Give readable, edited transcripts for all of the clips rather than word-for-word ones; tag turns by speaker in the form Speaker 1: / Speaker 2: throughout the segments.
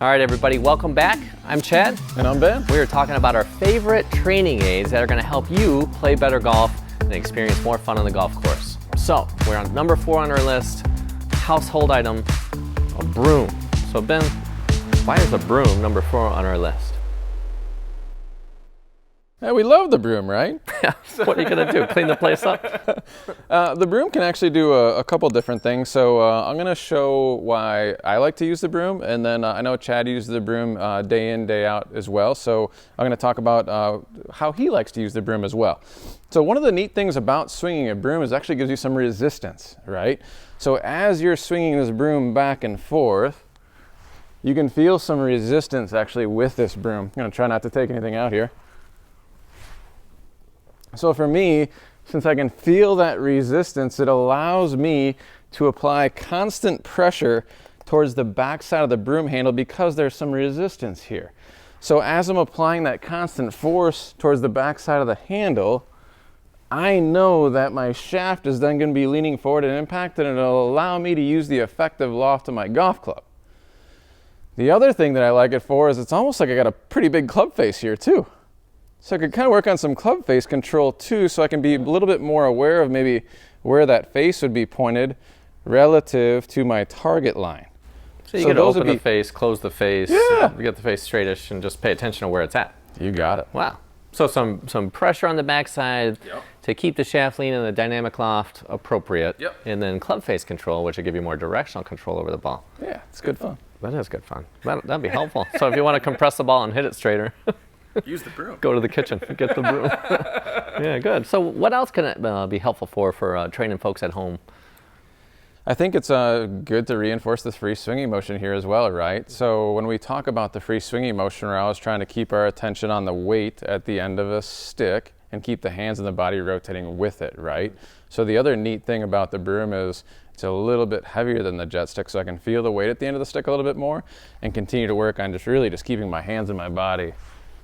Speaker 1: All right, everybody, welcome back. I'm Chad.
Speaker 2: And I'm Ben.
Speaker 1: We are talking about our favorite training aids that are going to help you play better golf and experience more fun on the golf course. So we're on number 4 on our list, household item, a broom. So Ben, why is a broom number 4 on our list?
Speaker 2: Yeah, we love the broom, right?
Speaker 1: Yeah. What are you going to do? Clean the place up?
Speaker 2: The broom can actually do a couple different things. So I'm going to show why I like to use the broom. And then I know Chad uses the broom day in, day out as well. So I'm going to talk about how he likes to use the broom as well. So one of the neat things about swinging a broom is it actually gives you some resistance, right? So as you're swinging this broom back and forth, you can feel some resistance actually with this broom. I'm going to try not to take anything out here. So for me, since I can feel that resistance, it allows me to apply constant pressure towards the back side of the broom handle because there's some resistance here. So as I'm applying that constant force towards the back side of the handle, I know that my shaft is then going to be leaning forward at impact, and it'll allow me to use the effective loft of my golf club. The other thing that I like it for is it's almost like I got a pretty big club face here too. So I could kind of work on some club face control too, so I can be a little bit more aware of maybe where that face would be pointed relative to my target line.
Speaker 1: So you can open the face, close the face, you get the face straightish, and just pay attention to where it's at.
Speaker 2: You got it.
Speaker 1: Wow. So some pressure on the backside to keep the shaft lean and the dynamic loft appropriate. And then club face control, which will give you more directional control over the ball.
Speaker 2: Yeah, it's good fun.
Speaker 1: That is good fun. That'd be helpful. So if you want to compress the ball and hit it straighter,
Speaker 3: use the broom.
Speaker 1: Go to the kitchen, get the broom. Yeah, good. So what else can it be helpful for training folks at home?
Speaker 2: I think it's good to reinforce the free swinging motion here as well, right? So when we talk about the free swinging motion, we're always trying to keep our attention on the weight at the end of a stick and keep the hands and the body rotating with it, right? So the other neat thing about the broom is it's a little bit heavier than the jet stick, so I can feel the weight at the end of the stick a little bit more and continue to work on just keeping my hands and my body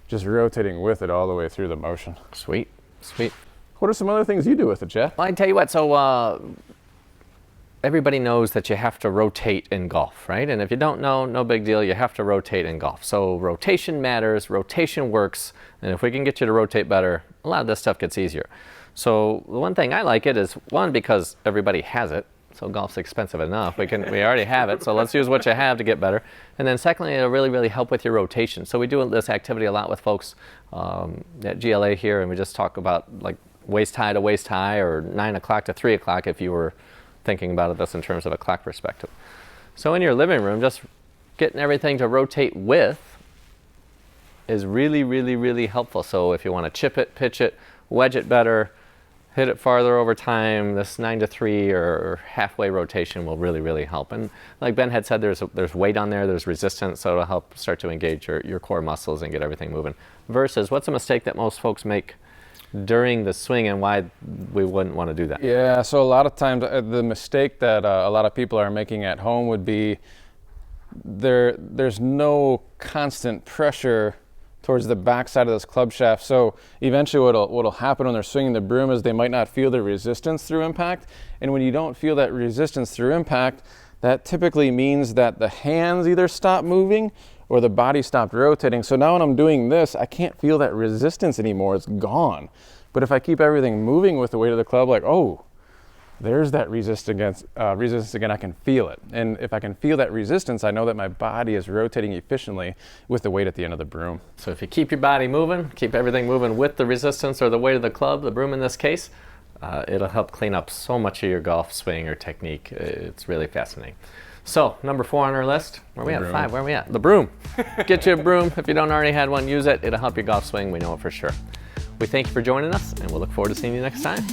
Speaker 2: just rotating with it all the way through the motion.
Speaker 1: Sweet, sweet.
Speaker 2: What are some other things you do with it, Jeff?
Speaker 1: Well, I tell you what, so everybody knows that you have to rotate in golf, right? And if you don't know, no big deal, you have to rotate in golf. So rotation matters, rotation works, and if we can get you to rotate better, a lot of this stuff gets easier. So the one thing I like it is, one, because everybody has it. So golf's expensive enough. We already have it, so let's use what you have to get better. And then secondly, it'll really, really help with your rotation. So we do this activity a lot with folks at GLA here, and we just talk about like waist high to waist high, or 9 o'clock to 3 o'clock if you were thinking about this in terms of a clock perspective. So in your living room, just getting everything to rotate with is really, really, really helpful. So if you want to chip it, pitch it, wedge it better, hit it farther over time, this 9 to 3 or halfway rotation will really, really help. And like Ben had said, there's weight on there, there's resistance, so it'll help start to engage your core muscles and get everything moving. Versus, what's a mistake that most folks make during the swing and why we wouldn't want to do that?
Speaker 2: Yeah, so a lot of times the mistake that a lot of people are making at home would be there's no constant pressure towards the back side of this club shaft. So eventually what'll happen when they're swinging the broom is they might not feel the resistance through impact. And when you don't feel that resistance through impact, that typically means that the hands either stop moving or the body stopped rotating. So now when I'm doing this, I can't feel that resistance anymore. It's gone. But if I keep everything moving with the weight of the club, like, oh, there's that resistance again, I can feel it. And if I can feel that resistance, I know that my body is rotating efficiently with the weight at the end of the broom.
Speaker 1: So if you keep your body moving, keep everything moving with the resistance or the weight of the club, the broom in this case, it'll help clean up so much of your golf swing or technique. It's really fascinating. So number 4 on our list, where are we at? 5, where are we at? The broom. Get you a broom. If you don't already have one, use it. It'll help your golf swing, we know it for sure. We thank you for joining us, and we'll look forward to seeing you next time.